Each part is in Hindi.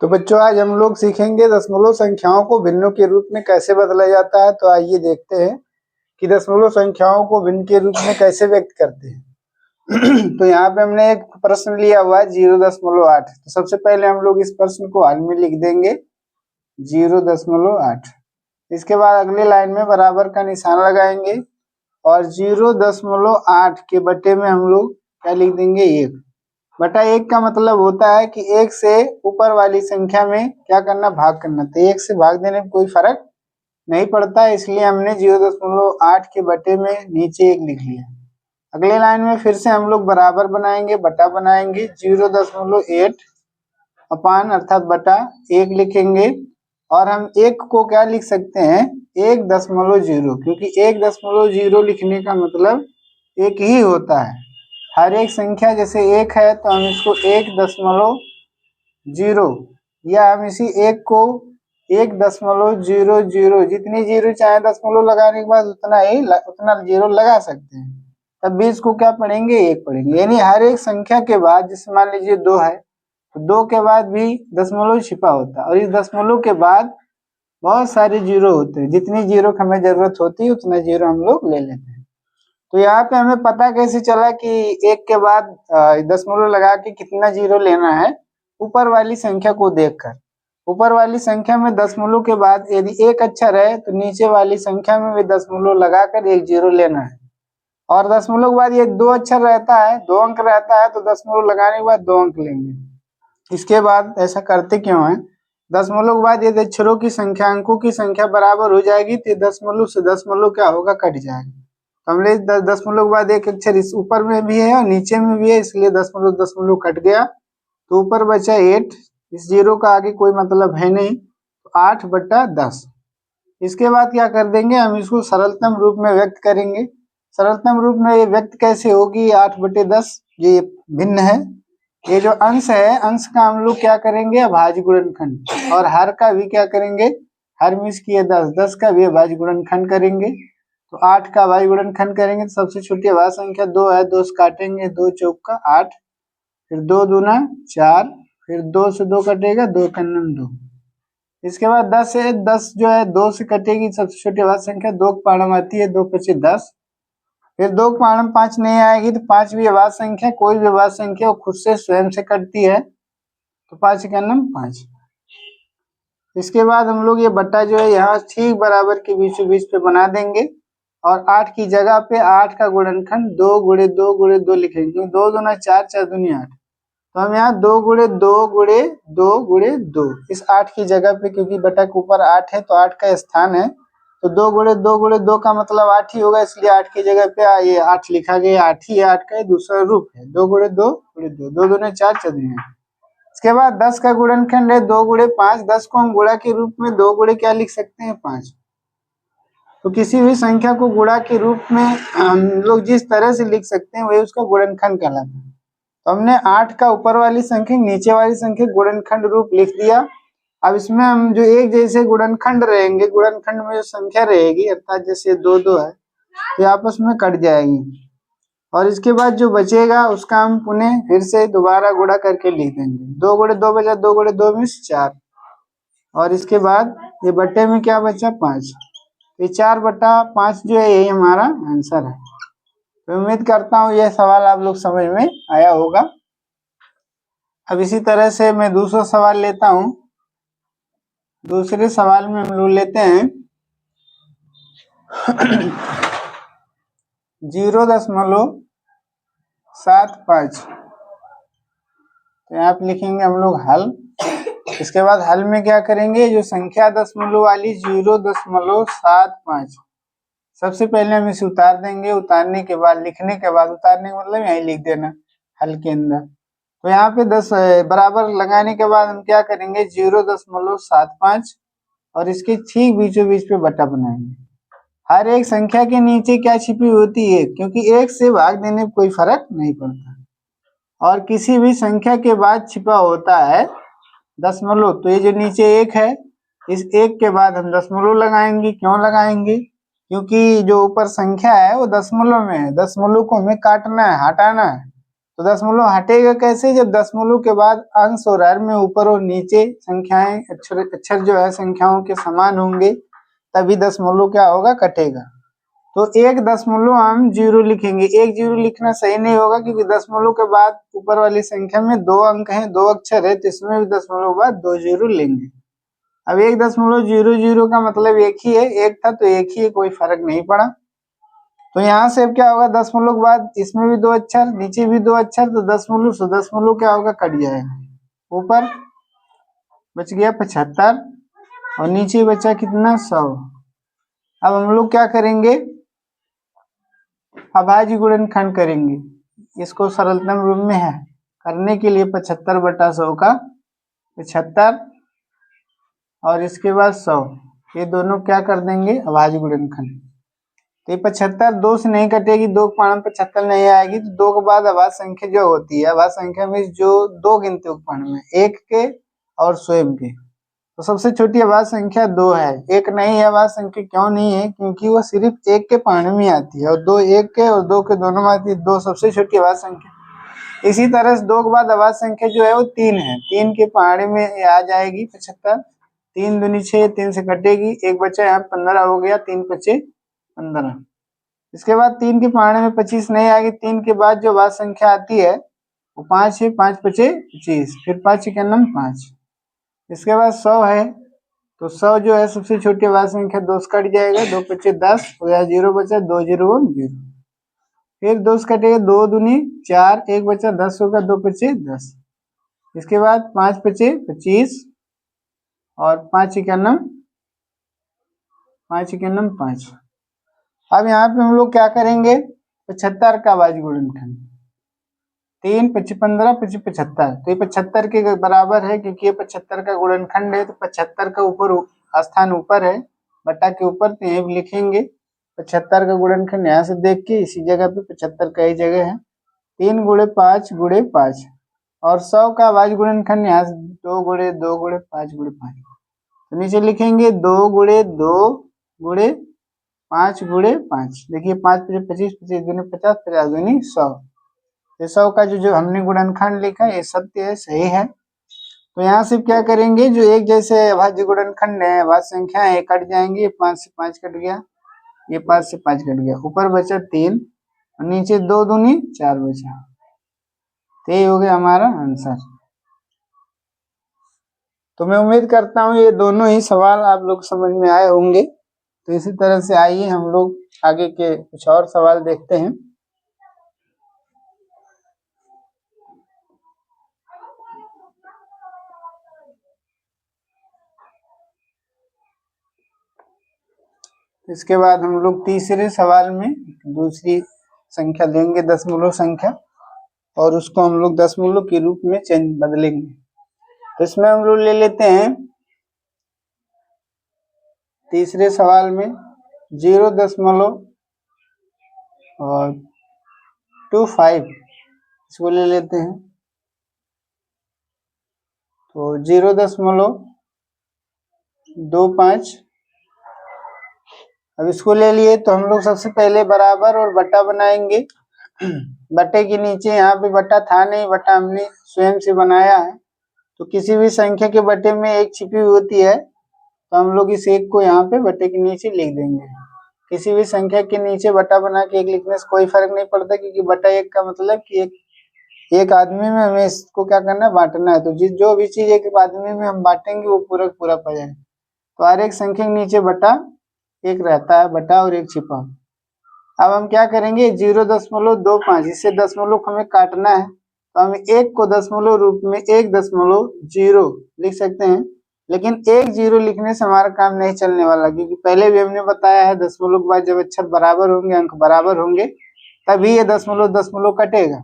तो बच्चों आज हम लोग सीखेंगे दशमलव संख्याओं को भिन्नों के रूप में कैसे बदला जाता है। तो आइए देखते हैं कि दशमलव संख्याओं को भिन्न के रूप में कैसे व्यक्त करते हैं। तो यहाँ पे हमने एक प्रश्न लिया हुआ है 0.8। तो सबसे पहले हम लोग इस प्रश्न को हल में लिख देंगे 0.8। इसके बाद अगली लाइन में बराबर का निशान लगाएंगे और 0.8 के बटे में हम लोग क्या लिख देंगे 1 बटा 1 का मतलब होता है कि 1 से ऊपर वाली संख्या में क्या करना, भाग करना। तो 1 से भाग देने में कोई फर्क नहीं पड़ता, इसलिए हमने 0.8 के बटे में नीचे 1 लिख लिया। अगले लाइन में फिर से हम लोग बराबर बनाएंगे, बटा बनाएंगे 0.8 अपान अर्थात बटा 1 लिखेंगे और हम 1 को क्या लिख सकते हैं 1.0, क्योंकि 1.0 लिखने का मतलब 1 ही होता है। हर एक संख्या जैसे 1 है तो हम इसको 1.0 या हम इसी 1 को 1.00, जितनी जीरो चाहे दशमलव लगाने के बाद उतना जीरो लगा सकते हैं। तब भी इसको क्या पढ़ेंगे 1 पढ़ेंगे, यानी हर एक संख्या के बाद, जैसे मान लीजिए 2 है तो 2 के बाद भी दशमलव छिपा होता है और इस दशमलव के बाद बहुत सारे जीरो होते हैं। जितनी जीरो की हमें जरूरत होती है उतना जीरो हम लोग ले लेते हैं। तो यहाँ पे हमें पता कैसे चला कि 1 के बाद दशमलव लगा के कितना जीरो लेना है, ऊपर वाली संख्या को देखकर। ऊपर वाली संख्या में दशमलव के बाद यदि 1 अक्षर है तो नीचे वाली संख्या में भी दशमलव लगाकर 1 जीरो लेना है। और दशमलव के बाद ये 2 अक्षर रहता है, 2 अंक रहता है, तो दशमलव लगाने के बाद 2 अंक लेंगे। इसके बाद ऐसा करते क्यों है, दशमलव के बाद यदि अक्षरों की संख्या अंकों की संख्या बराबर हो जाएगी तो दशमलव से दशमलव क्या होगा, कट जाएगा। हमने दशमलव के बाद एक अक्षर इस ऊपर में भी है और नीचे में भी है, इसलिए दशमलव दशमलव कट गया तो ऊपर बचा 8। इस जीरो का आगे कोई मतलब है नहीं, तो 8/10। इसके बाद क्या कर देंगे, हम इसको सरलतम रूप में व्यक्त करेंगे। सरलतम रूप में ये व्यक्त कैसे होगी, 8/10 ये भिन्न है। ये जो अंश है, अंश का हम लोग क्या करेंगे अभाज्य गुणनखंड, और हर का भी क्या करेंगे, हर मिस किए 10, 10 का भी अभाज्य गुणनखंड करेंगे। तो 8 का अभाज्य गुणनखंड करेंगे तो सबसे छोटी अभाज्य संख्या 2 है, 2 से काटेंगे, 2 चौका 8, फिर 2 दूना 4, फिर 2 से 2 कटेगा, 2 का 2। इसके बाद 10 है, 10 जो है 2 से कटेगी, सबसे छोटी अभाज्य संख्या 2 के पाढ़म आती है, 2 पचे 10। फिर 2 के पाढ़म 5 नहीं आएगी तो 5 भी अभाज्य संख्या, कोई भी अभाज्य संख्या वो खुद से स्वयं से कटती है, तो 5 का 5। इसके बाद हम लोग ये बट्टा जो है यहाँ ठीक बराबर के बीचों बीच पे बना देंगे और 8 की जगह पे 8 का गुणनखंड 2 गुणे 2 गुणे 2 लिखेंगे, क्योंकि 2 दूना 4, 4 दूनी 8। तो हम यहाँ 2 गुणे 2 गुणे 2 गुणे 2 इस 8 की जगह पे, क्योंकि बटा के ऊपर 8 है तो 8 का स्थान है, तो 2 गुणे 2 गुणे 2 का मतलब 8 ही होगा, इसलिए 8 की जगह पे ये 8 लिखा गया। 8 ही है, 8 का दूसरा रूप है। 2 गुणे 2 गुणे 2, 2 दूने 4, 4 दूनी 8। इसके बाद 10 का गुणनखंड है 2 गुणे 5। 10 को हम गुणा के रूप में 2 गुणे क्या लिख सकते हैं 5। तो किसी भी संख्या को गुणा के रूप में हम लोग जिस तरह से लिख सकते हैं वही उसका गुणनखंड कहलाता है। तो हमने 8 का ऊपर वाली संख्या नीचे वाली संख्या गुणनखंड रूप लिख दिया। अब इसमें हम जो एक जैसे गुणनखंड रहेंगे, गुणनखंड में जो संख्या रहेगी अर्थात जैसे 2 2 है तो आपस में कट जाएगी और इसके बाद जो बचेगा उसका हम पुनः फिर से दोबारा गुणा करके लिख देंगे। 2 गुणे 2 बचा, 2 गुणे 2 में 4, और इसके बाद ये बट्टे में क्या बचा 5। ये 4/5 जो है यही हमारा आंसर है। तो उम्मीद करता हूँ यह सवाल आप लोग समझ में आया होगा। अब इसी तरह से मैं दूसरा सवाल लेता हूँ। दूसरे सवाल में हम लोग लेते हैं 0.75। तो यहाँ पे लिखेंगे हम लोग हल। इसके बाद हल में क्या करेंगे, जो संख्या दशमलव वाली 0.75, सबसे पहले हम इसे उतार देंगे। उतारने के बाद लिखने के बाद, उतारने का मतलब यही लिख देना हल के अंदर। तो यहाँ पे 10 बराबर लगाने के बाद हम क्या करेंगे 0.75 और इसके ठीक बीचों बीच पे बटा बनाएंगे। हर एक संख्या के नीचे क्या छिपी होती है, क्योंकि 1 से भाग देने में कोई फर्क नहीं पड़ता और किसी भी संख्या के बाद छिपा होता है दशमलव। तो ये जो नीचे 1 है, इस 1 के बाद हम दशमलव लगाएंगे। क्यों लगाएंगे, क्योंकि जो ऊपर संख्या है वो दशमलव में है, दशमलव को हमें काटना है, हटाना है। तो दशमलव हटेगा कैसे, जब दशमलव के बाद अंश और हर में ऊपर और नीचे संख्याएं अक्षर जो है संख्याओं के समान होंगे तभी दशमलव क्या होगा, कटेगा। तो 1 हम जीरो लिखेंगे। 1 जीरो लिखना सही नहीं होगा क्योंकि दशमलव के बाद ऊपर वाली संख्या में 2 अंक हैं, 2 अक्षर है, तो इसमें भी दशमलव के बाद 2 जीरो लेंगे। अब 1.00 का मतलब एक ही है, एक था तो एक ही है, कोई फर्क नहीं पड़ा। तो यहाँ से क्या होगा, दशमलव के बाद इसमें भी 2 अक्षर, नीचे भी 2 अक्षर, तो दशमलव से दशमलव क्या होगा, कट जाएगा। ऊपर बच गया 75 और नीचे बचा कितना, 100। अब हम लोग क्या करेंगे, अभाज्य गुणनखंड करेंगे। इसको सरलतम रूप में है करने के लिए 75/100 का 75 और इसके बाद 100, ये दोनों क्या कर देंगे, अभाज्य गुणनखंड। तो ये 75 2 से नहीं कटेगी, 2 के पारण में 75 नहीं आएगी, तो 2 के बाद अभाज्य संख्या जो होती है, अभाज्य संख्या में जो 2 गिनते हैं पारण में, 1 के और स्वयं के। तो सबसे छोटी अभाज्य संख्या 2 है, 1 नहीं है। अभाज्य संख्या क्यों नहीं है, क्योंकि वो सिर्फ 1 के पारण में आती है और 2 1 के और 2 के दोनों में आती है, 2 सबसे छोटी अभाज्य संख्या। इसी तरह से 2 के बाद अभाज्य संख्या जो है वो 3 है, 3 के पारण में आ जाएगी 75, 3 दूनी 6, 3 से कटेगी, एक बचा यहाँ 15 हो गया, 3 पचे 15। इसके बाद 3 के पारण में 25 नहीं आएगी, 3 के बाद जो अभाज्य संख्या आती है वो 5 है, 5 पचे 25, फिर 5 इक्यावन 5। इसके बाद 100 है, तो 100 जो है सबसे छोटी अभाज्य संख्या, 2 से कट जाएगा, 2 पचे 10 हो गया, 0 बचा, 2 0 0। फिर 2 से कटेगा, 2 दूनी 4, 1 बचा, 10 होगा, 2 पचे 10। इसके बाद 5 पचे 25 और 5 इक्यावन 5। अब यहाँ पे हम लोग क्या करेंगे, 75 का अभाज्य गुणनखंड, 3 पच्चीस 15 पच्चीस 75, तो ये 75 के बराबर है क्योंकि ये 75 का गुणनखंड है, तो 75 का ऊपर स्थान ऊपर है बटा के ऊपर, तो यही लिखेंगे 75 का गुणनखंड। यहाँ से देख के इसी जगह पे 75 का ही जगह है, 3 गुणे 5 गुणे 5। और 100 का अभाज्य गुणनखंड यहाँ से 2 गुणे 2 गुणे 5 गुणे 5, तो नीचे लिखेंगे 2 गुणे 2 गुणे 5 गुणे 5। देखिए 5 पचे 25, 25 दूनी 50, 50 दूनी 100। 100 का जो हमने गुणनखंड लिखा ये सत्य है, सही है। तो यहाँ से क्या करेंगे, जो एक जैसे अभाज्य गुणनखंड है, अभाज्य संख्या है, कट जाएंगे, 5 से 5 कट गया, ये 5 से 5 कट गया, ऊपर बचा 3 और नीचे 2 दूनी 4 बचा, तो ये हो गया हमारा आंसर। तो मैं उम्मीद करता हूँ ये दोनों ही सवाल आप लोग समझ में आए होंगे। तो इसी तरह से आइए हम लोग आगे के कुछ और सवाल देखते हैं। इसके बाद हम लोग तीसरे सवाल में दूसरी संख्या लेंगे, दशमलव संख्या, और उसको हम लोग दशमलव के रूप में बदलेंगे। तो इसमें हम लोग ले लेते हैं तीसरे सवाल में 0.25 इसको ले लेते हैं। तो 0.25, अब इसको ले लिए तो हम लोग सबसे पहले बराबर और बटा बनाएंगे। बटे के नीचे यहाँ पे बटा था नहीं, बटा हमने स्वयं से बनाया है। तो किसी भी संख्या के बटे में एक छिपी हुई होती है, तो हम लोग इस एक को यहाँ पे बटे के नीचे लिख देंगे। किसी भी संख्या के नीचे बटा बना के एक लिखने से कोई फर्क नहीं पड़ता, क्योंकि बटा एक का मतलब कि एक आदमी में हमें इसको क्या करना है, बांटना है। तो जो भी चीज एक आदमी में हम बांटेंगे वो पूरा पूरा पड़ जाएगा। तो हर एक संख्या के नीचे बटा एक रहता है, बटा और एक छिपा। अब हम क्या करेंगे, 0.25, इससे दशमलव हमें काटना है, तो हम एक को दशमलव रूप में 1.0 लिख सकते हैं। लेकिन 1 0 लिखने से हमारा काम नहीं चलने वाला, क्योंकि पहले भी हमने बताया है दशमलव के बाद जब अक्षर बराबर होंगे, अंक बराबर होंगे, तभी ये दशमलव कटेगा।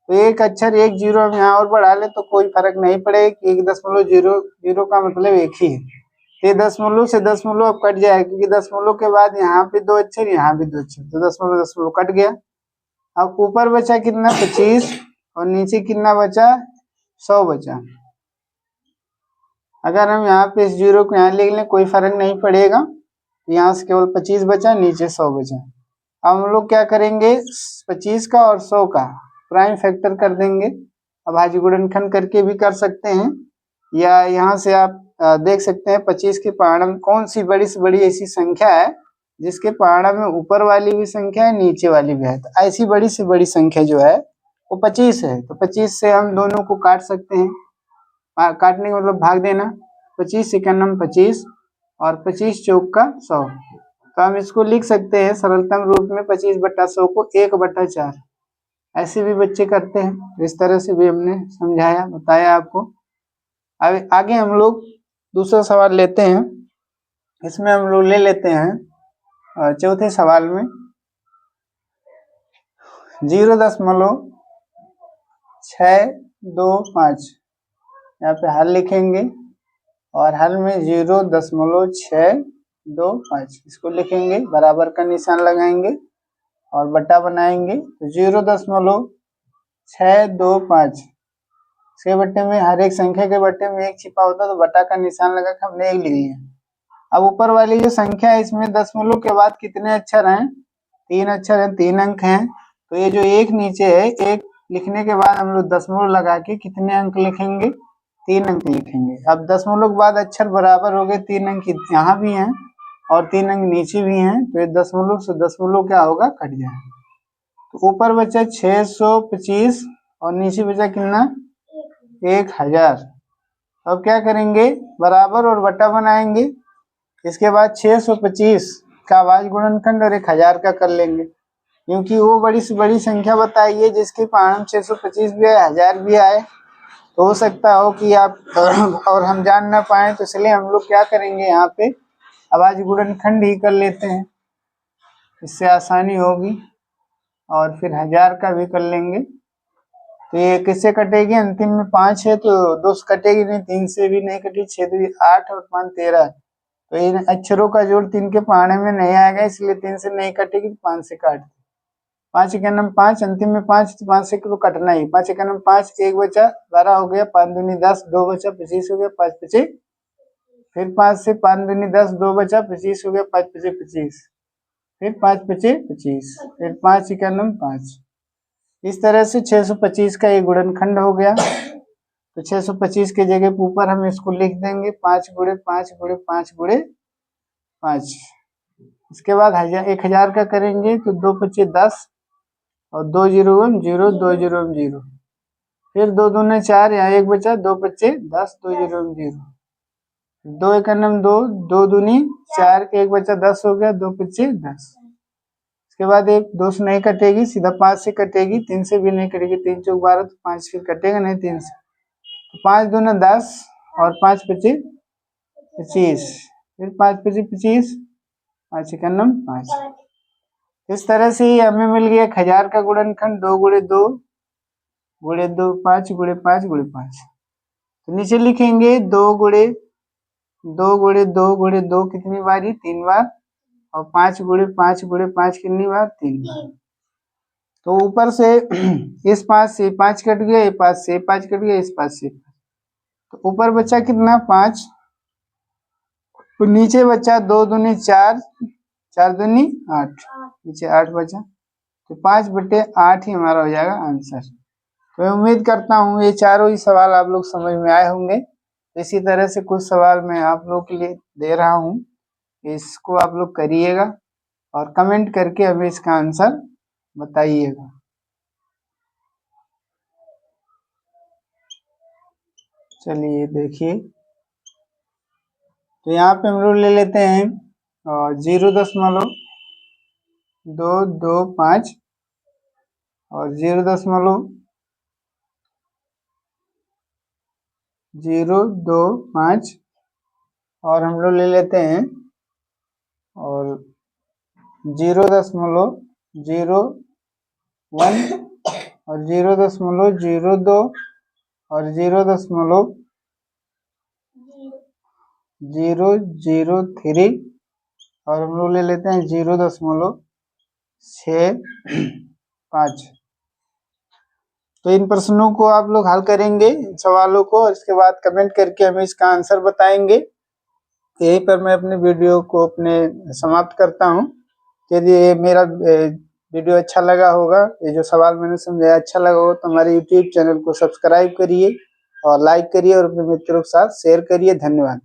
तो एक अक्षर 1 0 हम यहाँ और बढ़ा ले तो कोई फर्क नहीं पड़ेगा, कि 1.00 का मतलब एक ही है। ये दशमलव से दशमलव अब कट जाएगा, क्योंकि दशमलव के बाद यहाँ पे 2 अक्षर, यहाँ भी 2 अक्षर, तो दशमलव कट गया। अब ऊपर बचा कितना, 25, और नीचे कितना बचा, 100 बचा। अगर हम यहाँ पे इस 0 को यहाँ लिख लें कोई फर्क नहीं पड़ेगा, यहाँ से केवल 25 बचा, नीचे 100 बचा। अब हम लोग क्या करेंगे, 25 का और 100 का प्राइम फैक्टर कर देंगे। अभाज्य गुणनखंड करके भी कर सकते हैं, या यहाँ से आप देख सकते हैं 25 के परिणाम कौन सी बड़ी से बड़ी ऐसी संख्या है जिसके परिणाम में ऊपर वाली भी संख्या है नीचे वाली भी है। तो ऐसी बड़ी से बड़ी संख्या जो है वो 25 है। तो 25 से हम दोनों को काट सकते हैं। काटने का मतलब भाग देना। 25 सेकंड 25 और 25 चौक का 100। तो हम इसको लिख सकते हैं सरलतम रूप में 25/100 को 1/4। ऐसे भी बच्चे करते हैं। इस तरह से भी हमने समझाया बताया आपको। अब आगे हम लोग दूसरा सवाल लेते हैं। इसमें हम लोग ले लेते हैं चौथे सवाल में 0.625। यहाँ पे हल लिखेंगे और हल में 0.625 इसको लिखेंगे, बराबर का निशान लगाएंगे और बट्टा बनाएंगे। तो 0.625 इसके बट्टे में हर एक संख्या के बट्टे में 1 छिपा होता है, तो बट्टा का निशान लगा के हमने 1 लिख लिया। अब ऊपर वाली जो संख्या है इसमें दशमलव के बाद कितने अक्षर हैं? 3 अक्षर हैं, 3 अंक हैं। तो ये जो 1 नीचे है, 1 लिखने के बाद हम लोग दशमलव लगा के कितने अंक लिखेंगे? 3 अंक लिखेंगे। अब दशमलव के बाद अक्षर बराबर हो गए, 3 अंक यहाँ भी हैं और 3 अंक नीचे भी हैं। तो ये दशमलव से दशमलव क्या होगा? कट जाएगा। तो ऊपर बचा 625 और नीचे बचा कितना? 1000। अब क्या करेंगे? बराबर और बट्टा बनाएंगे। इसके बाद 625 का अभाज्य गुणनखंड और 1000 का कर लेंगे, क्योंकि वो बड़ी से बड़ी संख्या बताई है जिसके परिणाम 625 भी आए 1000 भी आए। तो हो सकता हो कि आप और हम जान ना पाए, तो इसलिए हम लोग क्या करेंगे, यहाँ पे अभाज्य गुणनखंड ही कर लेते हैं, इससे आसानी होगी। और फिर 1000 का भी कर लेंगे। तो ये किससे कटेगी? अंतिम में 5 है तो 2 से कटेगी नहीं, 3 से भी नहीं कटेगी, 6 2 8 और 5 13। तो इन अक्षरों का जोड़ 3 के पढ़ने में नहीं आएगा, इसलिए 3 से नहीं कटेगी, 5 से काट। 5 के नंबर 5, अंतिम में 5, तो 5 से तो कटना ही। 5 के नंबर 5, 1 बचा 12 हो गया, 5 दूनी 10, 2 बचा 25 हो गया, 5 25। फिर 5 से 5 दूनी 10, 2 बचा 25 हो गया, 5 25 25। फिर 5 25 25, फिर 5 के नंबर 5। इस तरह से 625 का ये गुणनखंड हो गया। तो 625 के जगह पे ऊपर हम इसको लिख देंगे 5 गुणे 5 गुणे 5 गुणे 5। इसके बाद 1000 का करेंगे तो 2 25 10 और 2 0 0 2 0 0। फिर 2 दूने 4, यहाँ 1 बचा, 2 25 10 2 0 0। 2 एक 2, 2 दूनी 4, 1 बचा 10 हो गया, 2 25 10। इसके बाद 1 2 से नहीं कटेगी, सीधा 5 से कटेगी, 3 से भी नहीं कटेगी, 3 चौक 12, तो 5 फिर कटेगा नहीं 3 से। तो 5 दूना 10 और 5 25 25। फिर 5 25 25, 5 एक 5। इस तरह से हमें मिल गया 1000 का गुणनखंड 2 गुणे 2 गुणे 2 5 गुणे 5 गुणे 5। तो नीचे लिखेंगे 2 गुणे 2 गुणे 2 गुणे 2 कितनी बारी? 3 बार। और 5 गुणे 5 गुणे 5 कितनी बार? 3 बार। तो ऊपर से इस 5 से 5 कट गया, ये 5 से 5 कट गया, इस 5 से। तो ऊपर बचा कितना? 5। तो नीचे बचा 2 दूनी 4, 4 दूनी 8, नीचे 8 बचा। तो 5/8 ही हमारा हो जाएगा आंसर। तो मैं उम्मीद करता हूँ ये चारों ही सवाल आप लोग समझ में आए होंगे। इसी तरह से कुछ सवाल मैं आप लोग के लिए दे रहा हूँ, इसको आप लोग करिएगा और कमेंट करके हमें इसका आंसर बताइएगा। चलिए देखिए, तो यहाँ पे हम लोग ले लेते हैं 0.225 और 0.025 और हम लोग ले लेते हैं और 0.01 और 0.02 और 0.003 और हम लोग ले लेते हैं 0.65। तो इन प्रश्नों को आप लोग हल करेंगे, इन सवालों को, और इसके बाद कमेंट करके हमें इसका आंसर बताएंगे। यहीं पर मैं अपने वीडियो को समाप्त करता हूँ। यदि मेरा वीडियो अच्छा लगा होगा, ये जो सवाल मैंने समझाया अच्छा लगा हो तो हमारे यूट्यूब चैनल को सब्सक्राइब करिए और लाइक करिए और अपने मित्रों के साथ शेयर करिए। धन्यवाद।